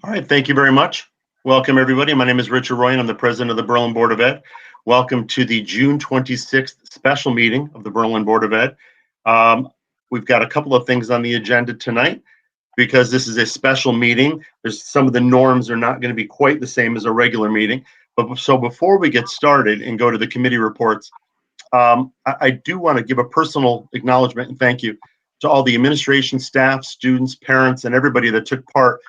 All right, thank you very much. Welcome, everybody. My name is Richard Roy, and I'm the president of the Berlin Board of Ed. Welcome to the June 26th special meeting of the Berlin Board of Ed. We've got a couple of things on the agenda tonight. Because this is a special meeting, there's some of the norms are not going to be quite the same as a regular meeting. But so before we get started and go to the committee reports, I do want to give a personal acknowledgement and thank you to all the administration, staff, students, parents, and everybody that took part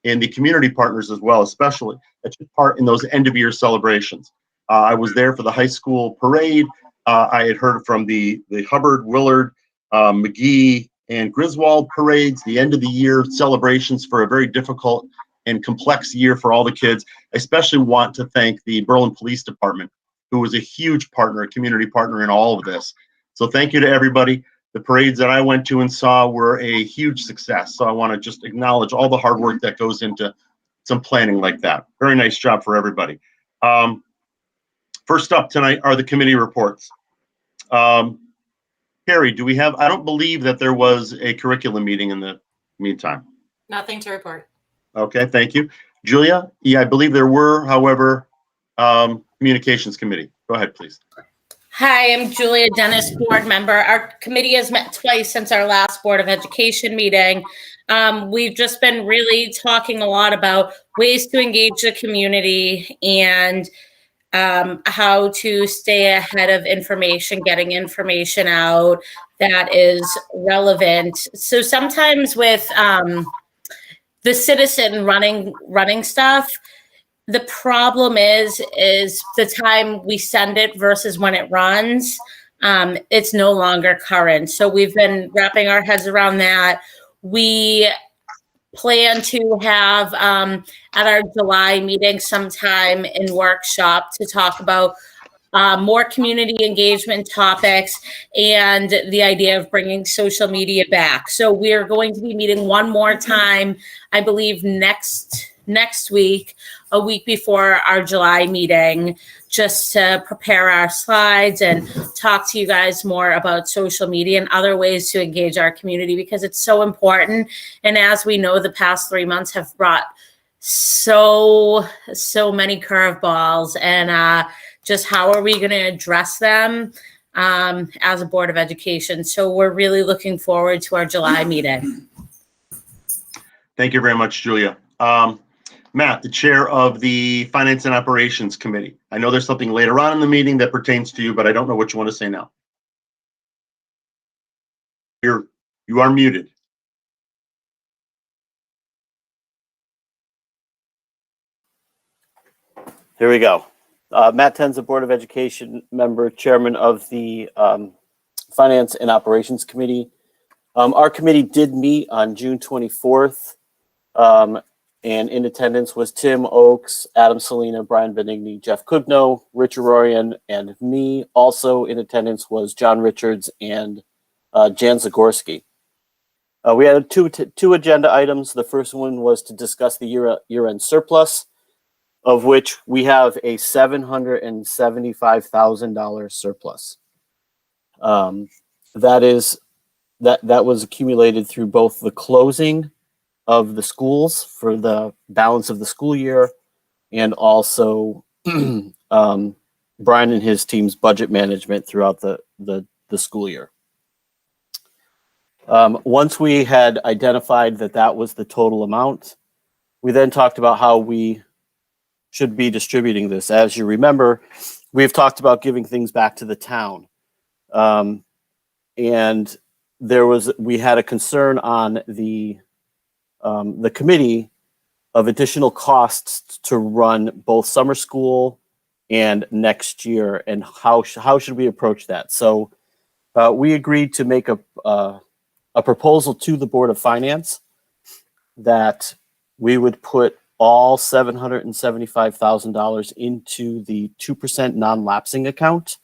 in the community partners as well, especially that took part in those end of year celebrations. I was there for the high school parade. I had heard from the Hubbard, Willard, McGee, and Griswold parades, the end of the year celebrations for a very difficult and complex year for all the kids. I especially want to thank the Berlin Police Department, who was a huge partner, a community partner in all of this. So thank you to everybody. The parades that I went to and saw were a huge success. So I want to just acknowledge all the hard work that goes into some planning like that. Very nice job for everybody. First up tonight are the committee reports. Carrie, do we have, I don't believe that there was a curriculum meeting in the meantime. Nothing to report. Okay, thank you. Julia, yeah, I believe there were, however, communications committee. Go ahead, please. Hi, I'm Julia Dennis, board member. Our committee has met twice since our last Board of Education meeting. We've just been really talking a lot about ways to engage the community and how to stay ahead of information, getting information out that is relevant. So sometimes with the citizen running stuff, the problem is the time we send it versus when it runs, it's no longer current. So we've been wrapping our heads around that. We plan to have at our July meeting sometime in workshop to talk about more community engagement topics and the idea of bringing social media back. So we're going to be meeting one more time, I believe next week, a week before our July meeting, just to prepare our slides and talk to you guys more about social media and other ways to engage our community, because it's so important. And as we know, the past 3 months have brought so many curveballs, and just how are we going to address them as a Board of Education. So we're really looking forward to our July meeting. Thank you very much, Julia. Matt, the chair of the Finance and Operations Committee. I know there's something later on in the meeting that pertains to you, but I don't know what you want to say now. You are muted. Here we go. Matt Tenza, Board of Education member, chairman of the Finance and Operations Committee. Our committee did meet on June 24th. And in attendance was Tim Oakes, Adam Salina, Brian Benigni, Jeff Kubno, Richard Rorian, and me. Also in attendance was John Richards and Jan Zagorski. We had two agenda items. The first one was to discuss the year-end surplus, of which we have a $775,000 surplus. That was accumulated through both the closing of the schools for the balance of the school year, and also Brian and his team's budget management throughout the school year. Once we had identified that was the total amount, we then talked about how we should be distributing this. As you remember, we've talked about giving things back to the town. And we had a concern on the committee of additional costs to run both summer school and next year, and how should we approach that? So we agreed to make a proposal to the Board of Finance that we would put all $775,000 into the 2% non-lapsing account.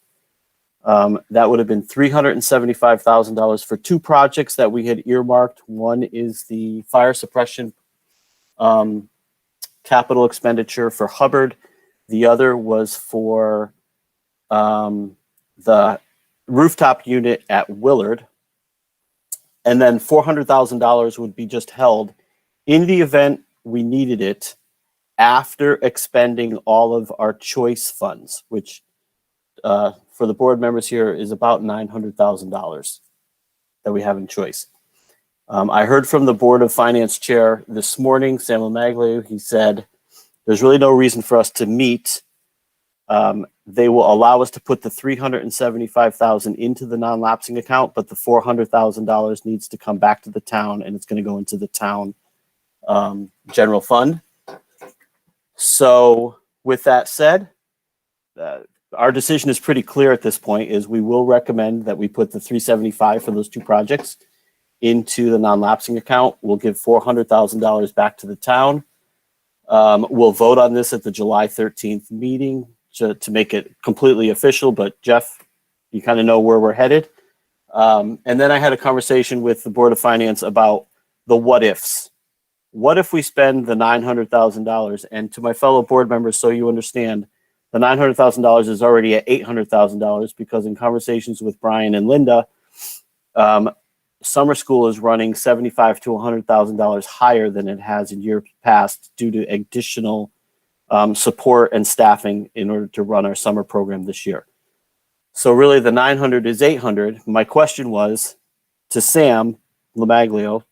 That would have been $375,000 for two projects that we had earmarked. One is the fire suppression capital expenditure for Hubbard. The other was for the rooftop unit at Willard. And then $400,000 would be just held in the event we needed it after expending all of our choice funds, which for the board members here is about $900,000 that we have in choice. I heard from the Board of Finance Chair this morning, Sam Lomaglia. He said there's really no reason for us to meet. They will allow us to put the $375,000 into the non-lapsing account, but the $400,000 needs to come back to the town, and it's going to go into the town general fund. So with that said, our decision is pretty clear at this point, is we will recommend that we put the $375,000 for those two projects into the non-lapsing account. We'll give $400,000 back to the town. We'll vote on this at the July 13th meeting to make it completely official. But Jeff, you kind of know where we're headed. And then I had a conversation with the Board of Finance about the what ifs. What if we spend the $900,000? And to my fellow board members, so you understand, the $900,000 is already at $800,000 because in conversations with Brian and Linda, summer school is running $75,000 to $100,000 higher than it has in years past due to additional support and staffing in order to run our summer program this year. So really the 900 is 800. My question was to Sam Lomaglia,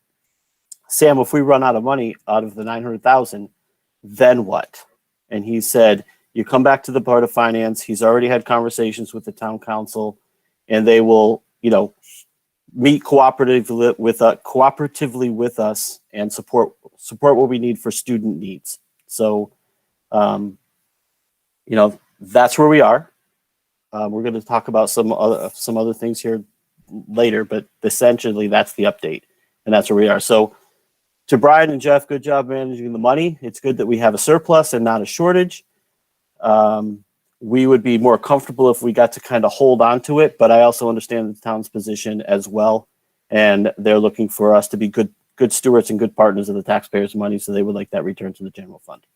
Sam, if we run out of money out of the 900,000, then what? And he said, you come back to the Board of Finance. He's already had conversations with the town council, and they will, meet cooperatively with us and support what we need for student needs. So, that's where we are. We're going to talk about some other things here later, but essentially that's the update, and that's where we are. So, to Brian and Jeff, good job managing the money. It's good that we have a surplus and not a shortage. We would be more comfortable if we got to kind of hold on to it, but I also understand the town's position as well. And they're looking for us to be good stewards and good partners of the taxpayers' money. So they would like that return to the general fund.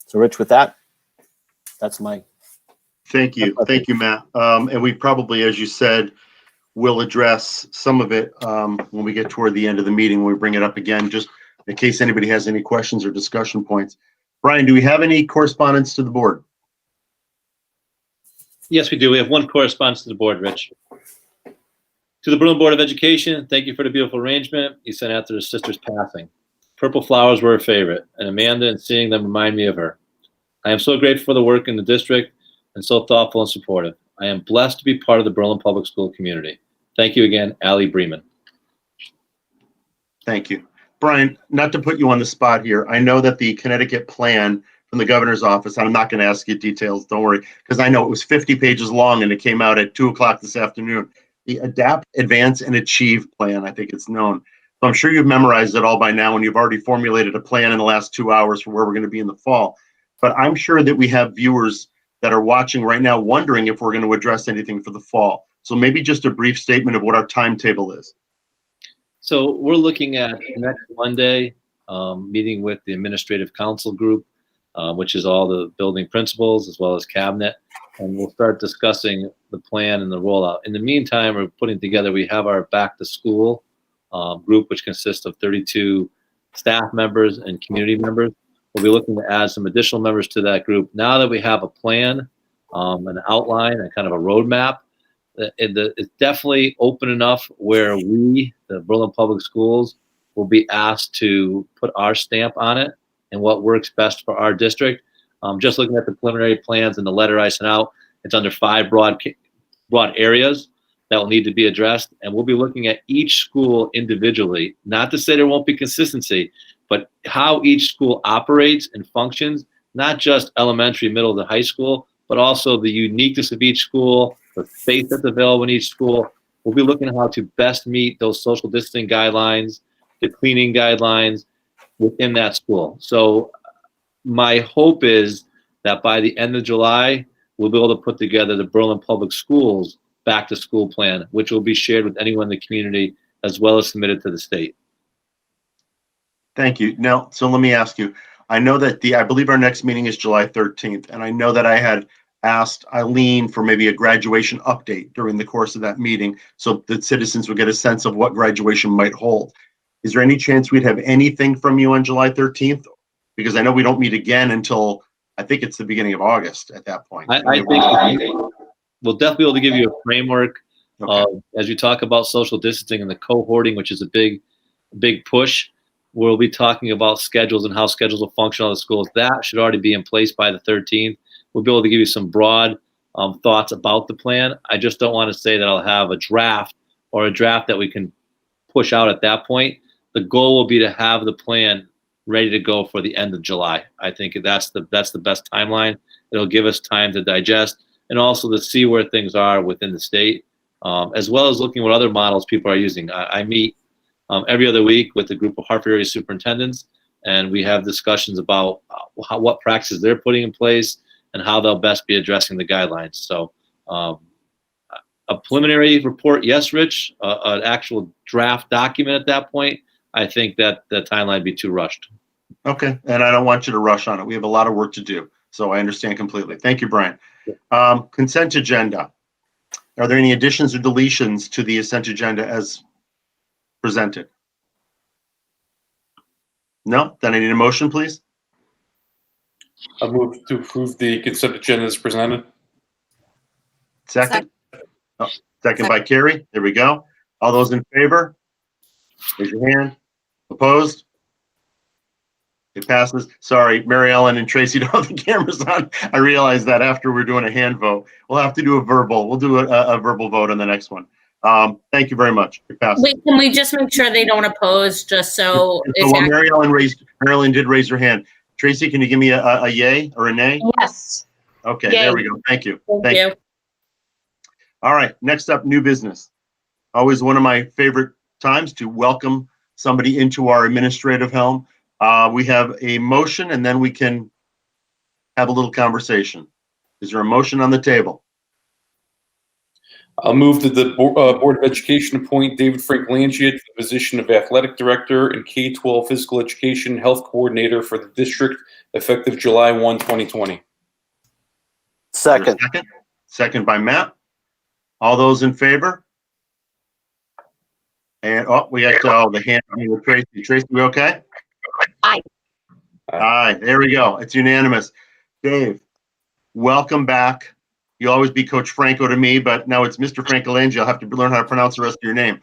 So Rich, with that, that's my. Thank you. Thank you, Matt. And we probably, as you said, will address some of it when we get toward the end of the meeting, when we bring it up again, just in case anybody has any questions or discussion points. Brian, do we have any correspondence to the board? Yes, we do. We have one correspondence to the board, Rich. To the Berlin Board of Education, thank you for the beautiful arrangement you sent after her sister's passing. Purple flowers were her favorite, and Amanda and seeing them remind me of her. I am so grateful for the work in the district and so thoughtful and supportive. I am blessed to be part of the Berlin Public School community. Thank you again, Allie Bremen. Thank you. Brian, not to put you on the spot here, I know that the Connecticut plan from the governor's office, and I'm not going to ask you details, don't worry, because I know it was 50 pages long and it came out at 2:00 this afternoon. The Adapt, Advance, and Achieve plan, I think it's known. So I'm sure you've memorized it all by now and you've already formulated a plan in the last 2 hours for where we're going to be in the fall. But I'm sure that we have viewers that are watching right now wondering if we're going to address anything for the fall. So maybe just a brief statement of what our timetable is. So we're looking at next Monday, meeting with the administrative council group, which is all the building principals as well as cabinet. And we'll start discussing the plan and the rollout. In the meantime, we have our back to school group, which consists of 32 staff members and community members. We'll be looking to add some additional members to that group. Now that we have a plan, an outline, and kind of a roadmap, it's definitely open enough where we, the Berlin Public Schools, will be asked to put our stamp on it and what works best for our district. Just looking at the preliminary plans and the letter I sent out, it's under 5 broad areas that will need to be addressed. And we'll be looking at each school individually, not to say there won't be consistency, but how each school operates and functions, not just elementary, middle to high school, but also the uniqueness of each school, the space that's available in each school. We'll be looking at how to best meet those social distancing guidelines, the cleaning guidelines within that school. So my hope is that by the end of July, we'll be able to put together the Berlin Public Schools back to school plan, which will be shared with anyone in the community as well as submitted to the state. Thank you. Now, so let me ask you, I know that I believe our next meeting is July 13th, and I know that I had asked Eileen for maybe a graduation update during the course of that meeting so that citizens would get a sense of what graduation might hold. Is there any chance we'd have anything from you on July 13th? Because I know we don't meet again until, I think it's the beginning of August at that point. I think we'll definitely be able to give you a framework as you talk about social distancing and the cohorting, which is a big push. We'll be talking about schedules and how schedules will function on the schools. That should already be in place by the 13th. We'll be able to give you some broad thoughts about the plan. I just don't want to say that I'll have a draft or a draft that we can push out at that point. The goal will be to have the plan ready to go for the end of July. I think that's the best timeline. It'll give us time to digest and also to see where things are within the state, as well as looking what other models people are using. I meet every other week with a group of Hartford area superintendents, and we have discussions about what practices they're putting in place and how they'll best be addressing the guidelines. So a preliminary report, yes, Rich, an actual draft document at that point, I think that the timeline would be too rushed. Okay, and I don't want you to rush on it. We have a lot of work to do, so I understand completely. Thank you, Brian. Consent agenda. Are there any additions or deletions to the consent agenda as presented? No? Then I need a motion, please. I move to approve the consent agenda as presented. Second? Oh, second by Carrie. There we go. All those in favor? Raise your hand. Opposed? It passes. Sorry, Mary Ellen and Tracy don't have the cameras on. I realized that after we're doing a hand vote. We'll have to do a verbal. We'll do a verbal vote on the next one. Thank you very much. It passes. Wait, can we just make sure they don't oppose, just so it's Well, Mary Ellen did raise her hand. Tracy, can you give me a yay or a nay? yes. Okay, Yay. there we go. Thank you. Thank you. All right, next up, new business. Always one of my favorite times to welcome somebody into our administrative helm. We have a motion and then we can have a little conversation. Is there a motion on the table? I'll move that the Board of Education appoint David Frank Langiat to the position of Athletic Director and K-12 Physical Education Health Coordinator for the district effective July 1, 2020. Second. Second by Matt. All those in favor? And we got the hand with Tracy. Tracy, we okay? Aye. Aye. There we go. It's unanimous. Dave, welcome back. You'll always be Coach Franco to me, but now it's Mr. Francolangi. I'll have to learn how to pronounce the rest of your name.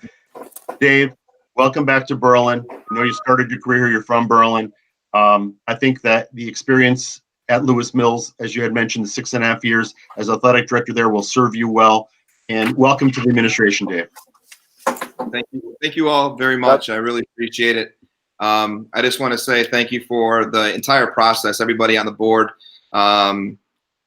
Dave, welcome back to Berlin. I know you started your career here. You're from Berlin. I think that the experience at Lewis Mills, as you had mentioned, the 6.5 years as athletic director there will serve you well. And welcome to the administration, Dave. Thank you. Thank you all very much. I really appreciate it. I just want to say thank you for the entire process, everybody on the board,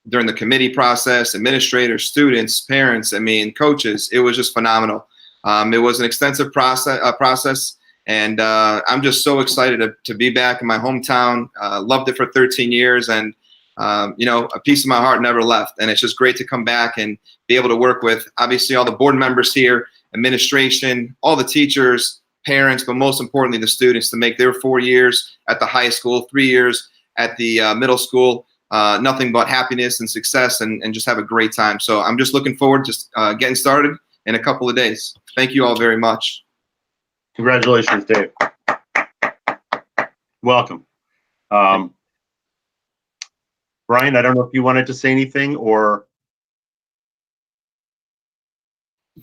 during the committee process, administrators, students, parents, coaches. It was just phenomenal. It was an extensive process, and I'm just so excited to be back in my hometown. Loved it for 13 years, and a piece of my heart never left. And it's just great to come back and be able to work with, obviously, all the board members here, administration, all the teachers, parents, but most importantly, the students, to make their 4 years at the high school, 3 years at the middle school, nothing but happiness and success, and just have a great time. So I'm just looking forward to getting started in a couple of days. Thank you all very much. Congratulations, Dave. Welcome. Brian, I don't know if you wanted to say anything or.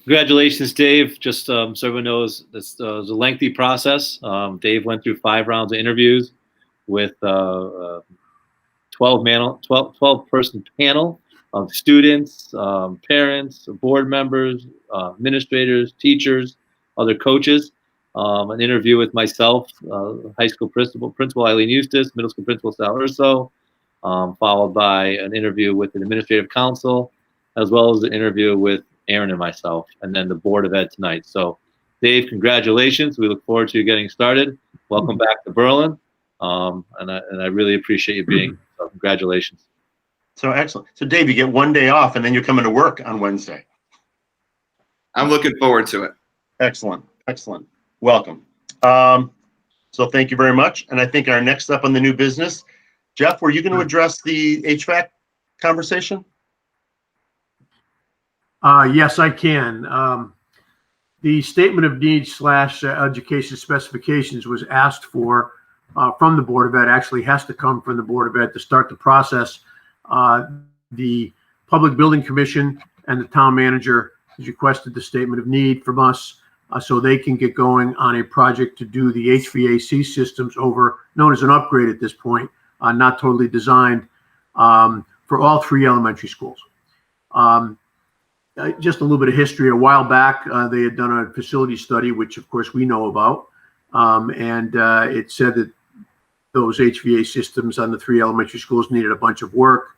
Congratulations, Dave. Just so everyone knows, this was a lengthy process. Dave went through 5 rounds of interviews with 12-person panel of students, parents, board members, administrators, teachers, other coaches. An interview with myself, high school principal Eileen Eustace, middle school principal Sal Urso, followed by an interview with an administrative council, as well as an interview with Aaron and myself, and then the Board of Ed tonight. So, Dave, congratulations. We look forward to you getting started. Welcome back to Berlin, and I really appreciate you being here. So congratulations. So excellent. So, Dave, you get 1 day off, and then you're coming to work on Wednesday. I'm looking forward to it. Excellent. Excellent. Welcome. So thank you very much. And I think our next up on the new business, Jeff, were you going to address the HVAC conversation? Yes, I can. The statement of needs / education specifications was asked for from the Board of Ed, actually has to come from the Board of Ed to start the process. The Public Building Commission and the town manager has requested the statement of need from us so they can get going on a project to do the HVAC systems over, known as an upgrade at this point, not totally designed, for all 3 elementary schools. Just a little bit of history. A while back, they had done a facility study, which of course we know about, and it said that those HVAC systems on the 3 elementary schools needed a bunch of work.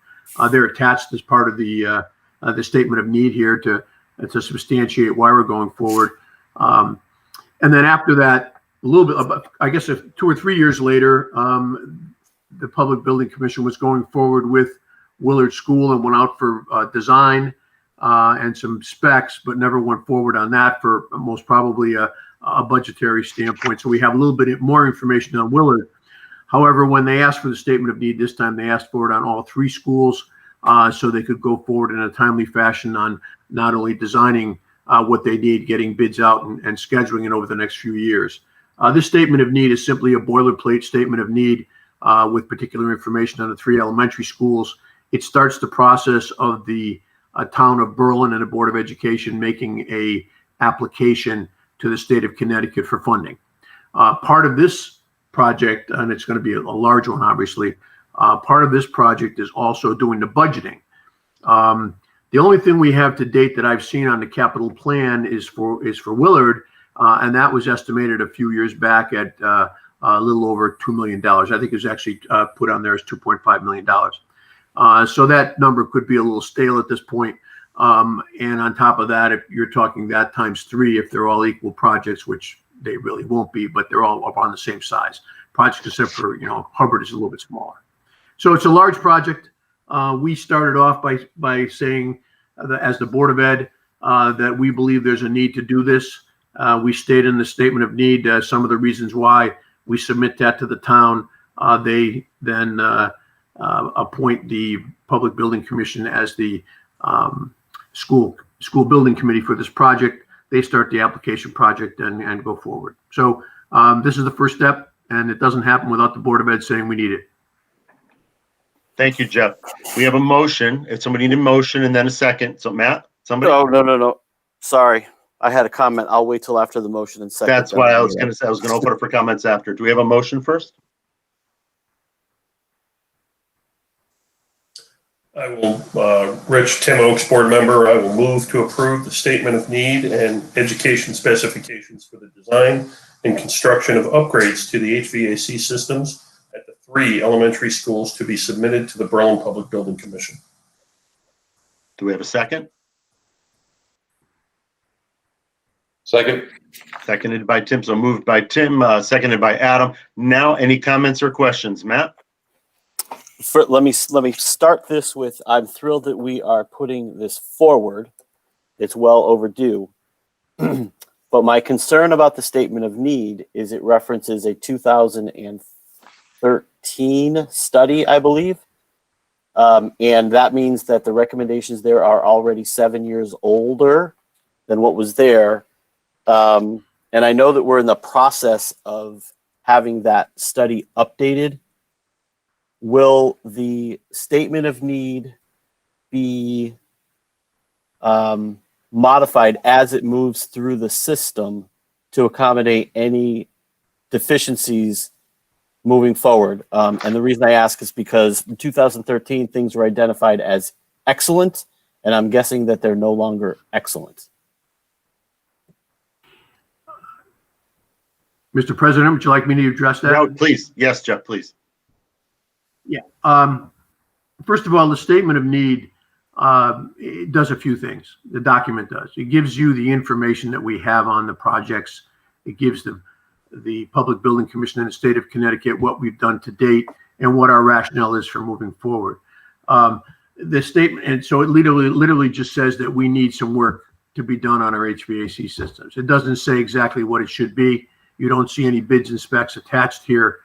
They're attached as part of the statement of need here to substantiate why we're going forward. And then after that, a little bit, I guess 2 or 3 years later, the Public Building Commission was going forward with Willard School and went out for design and some specs, but never went forward on that for most probably a budgetary standpoint. So we have a little bit more information on Willard. However, when they asked for the statement of need this time, they asked for it on all 3 schools so they could go forward in a timely fashion on not only designing what they need, getting bids out and scheduling it over the next few years. This statement of need is simply a boilerplate statement of need with particular information on the 3 elementary schools. It starts the process of the town of Berlin and the Board of Education making a application to the state of Connecticut for funding. Part of this project, and it's going to be a large one, obviously, part of this project is also doing the budgeting. The only thing we have to date that I've seen on the capital plan is for Willard, and that was estimated a few years back at a little over $2 million. I think it was actually put on there as $2.5 million. So that number could be a little stale at this point. And on top of that, if you're talking that times 3, if they're all equal projects, which they really won't be, but they're all up on the same size project, except for, Hubbard is a little bit smaller. So it's a large project. We started off by saying that as the Board of Ed, that we believe there's a need to do this. We stated in the statement of need some of the reasons why. We submit that to the town. They then appoint the Public Building Commission as the school building committee for this project. They start the application project and go forward. So this is the first step, and it doesn't happen without the Board of Ed saying we need it. Thank you, Jeff. We have a motion. If somebody need a motion and then a second. So Matt, somebody? No. Sorry. I had a comment. I'll wait till after the motion and second. That's why I was going to say, I was going to open it for comments after. Do we have a motion first? I will, Rich, Tim Oaks, board member, I will move to approve the statement of need and education specifications for the design and construction of upgrades to the HVAC systems at the 3 elementary schools to be submitted to the Berlin Public Building Commission. Do we have a second? Second. Seconded by Tim. So moved by Tim, seconded by Adam. Now, any comments or questions? Matt? Let me start this with, I'm thrilled that we are putting this forward. It's well overdue. But my concern about the statement of need is it references a 2013 study, I believe. And that means that the recommendations there are already 7 years older than what was there. And I know that we're in the process of having that study updated. Will the statement of need be modified as it moves through the system to accommodate any deficiencies moving forward? And the reason I ask is because in 2013, things were identified as excellent, and I'm guessing that they're no longer excellent. Mr. President, would you like me to address that? No, please. Yes, Jeff, please. Yeah. First of all, the statement of need it does a few things. The document does. It gives you the information that we have on the projects. It gives the Public Building Commission in the state of Connecticut what we've done to date and what our rationale is for moving forward. The statement, and so it literally just says that we need some work to be done on our HVAC systems. It doesn't say exactly what it should be. You don't see any bids and specs attached here.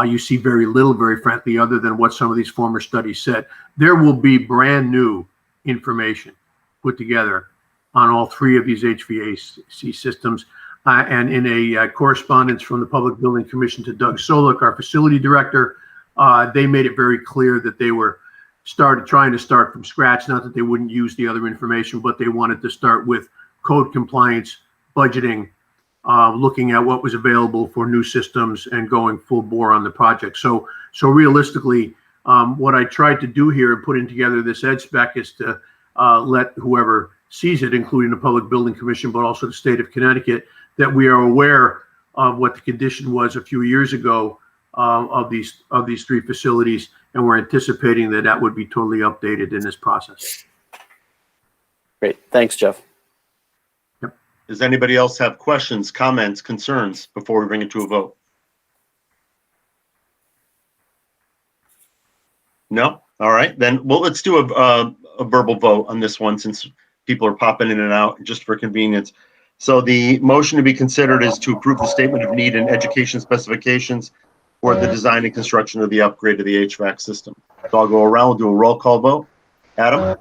You see very little, very frankly, other than what some of these former studies said. There will be brand new information put together on all three of these HVAC systems. And in a correspondence from the Public Building Commission to Doug Solik, our facility director, they made it very clear that they were trying to start from scratch. Not that they wouldn't use the other information, but they wanted to start with code compliance, budgeting, looking at what was available for new systems and going full bore on the project. So realistically, what I tried to do here and putting together this ed spec is to let whoever sees it, including the Public Building Commission, but also the state of Connecticut, that we are aware of what the condition was a few years ago of these three facilities, and we're anticipating that that would be totally updated in this process. Great. Thanks, Jeff. Yep. Does anybody else have questions, comments, concerns before we bring it to a vote? No? All right, then, well, let's do a verbal vote on this one since people are popping in and out just for convenience. So the motion to be considered is to approve the statement of need and education specifications for the design and construction of the upgrade to the HVAC system. So I'll go around, we'll do a roll call vote. Adam?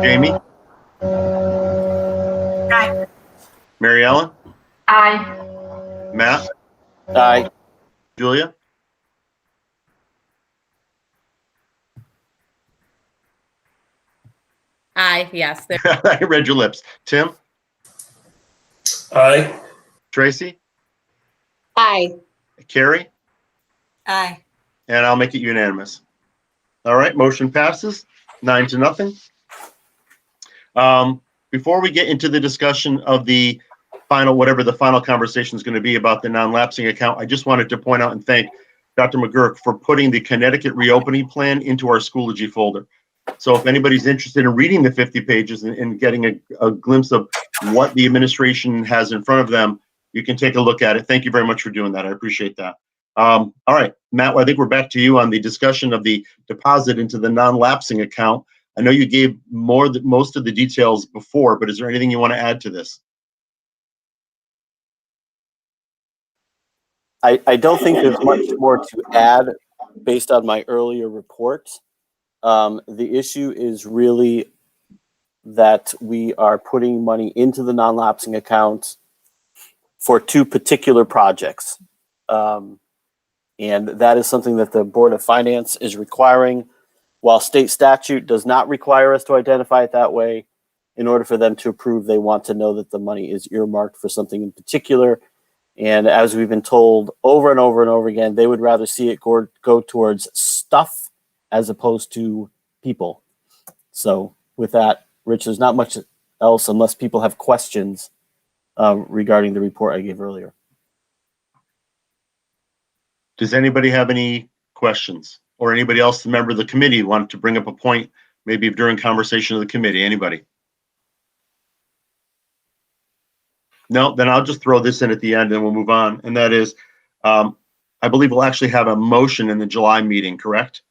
Jamie? Aye. Mary Ellen? Aye. Matt? Aye. Julia? Aye, yes. I read your lips. Tim? Aye. Tracy? Aye. Carrie? Aye. And I'll make it unanimous. All right, motion passes 9-0. Before we get into the discussion of the final, whatever the final conversation is going to be about the non-lapsing account, I just wanted to point out and thank Dr. McGurk for putting the Connecticut reopening plan into our Schoology folder. So if anybody's interested in reading the 50 pages and getting a glimpse of what the administration has in front of them, you can take a look at it. Thank you very much for doing that. I appreciate that. All right, Matt, I think we're back to you on the discussion of the deposit into the non-lapsing account. I know you gave most of the details before, but is there anything you want to add to this? I don't think there's much more to add based on my earlier report. The issue is really that we are putting money into the non-lapsing account for two particular projects. And that is something that the Board of Finance is requiring. While state statute does not require us to identify it that way, in order for them to approve, they want to know that the money is earmarked for something in particular. And as we've been told over and over and over again, they would rather see it go towards stuff as opposed to people. So with that, Rich, there's not much else unless people have questions regarding the report I gave earlier. Does anybody have any questions, or anybody else, a member of the committee, want to bring up a point maybe during conversation of the committee? Anybody? No, then I'll just throw this in at the end and we'll move on. And that is, I believe we'll actually have a motion in the July meeting, correct?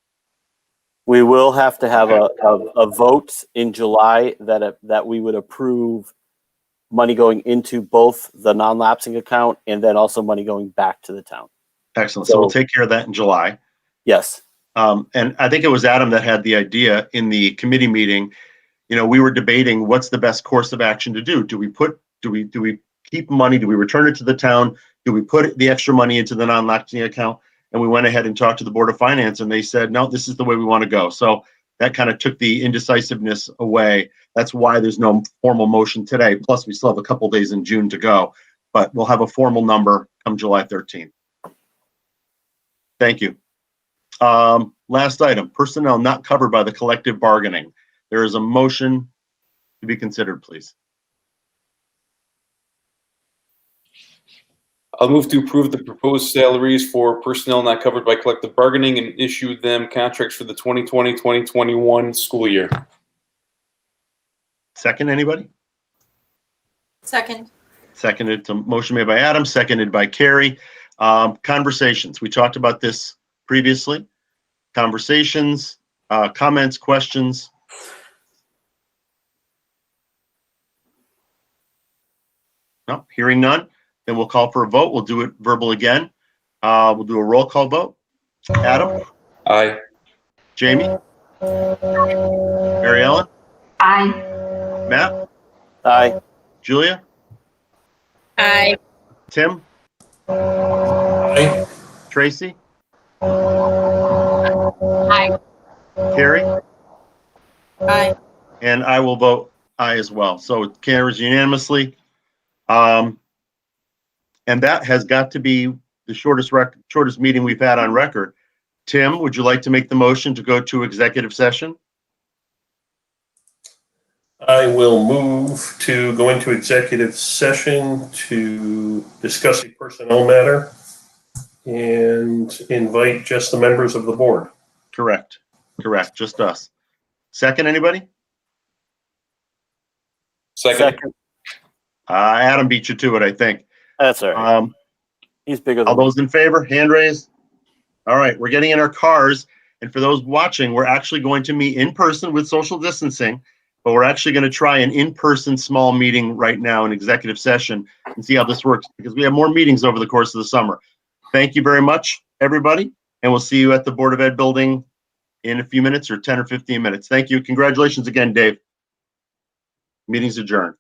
We will have to have a vote in July that we would approve money going into both the non-lapsing account and then also money going back to the town. Excellent. So we'll take care of that in July. Yes. And I think it was Adam that had the idea in the committee meeting. You know, we were debating what's the best course of action to do. Do we keep money? Do we return it to the town? Do we put the extra money into the non-lapsing account? And we went ahead and talked to the Board of Finance, and they said, no, this is the way we want to go. So that kind of took the indecisiveness away. That's why there's no formal motion today. Plus, we still have a couple days in June to go, but we'll have a formal number come July 13th. Thank you. Last item, personnel not covered by the collective bargaining. There is a motion to be considered, please. I'll move to approve the proposed salaries for personnel not covered by collective bargaining and issue them contracts for the 2020-2021 school year. Second, anybody? Second. Seconded. So motion made by Adam, seconded by Carrie. Conversations. We talked about this previously. Conversations, comments, questions. No, hearing none. Then we'll call for a vote. We'll do it verbal again. We'll do a roll call vote. Adam? Aye. Jamie? Mary Ellen? Aye. Matt, Aye. Julia, Aye. Tim, Aye. Tracy, Aye. Carrie, Aye. and I will vote aye as well. So it carries unanimously. And that has got to be the shortest meeting we've had on record. Tim, would you like to make the motion to go to executive session? I will move to go into executive session to discuss a personnel matter and invite just the members of the board. Correct. Just us. Second, anybody? Second. Adam beat you to it, I think. That's all right. He's bigger All than me. those in favor, hand raised. All right, we're getting in our cars. And for those watching, we're actually going to meet in person with social distancing, but we're actually going to try an in-person small meeting right now, an executive session, and see how this works, because we have more meetings over the course of the summer. Thank you very much, everybody, and we'll see you at the Board of Ed building in a few minutes, or 10 or 15 minutes. Thank you. Congratulations again, Dave. Meeting's adjourned.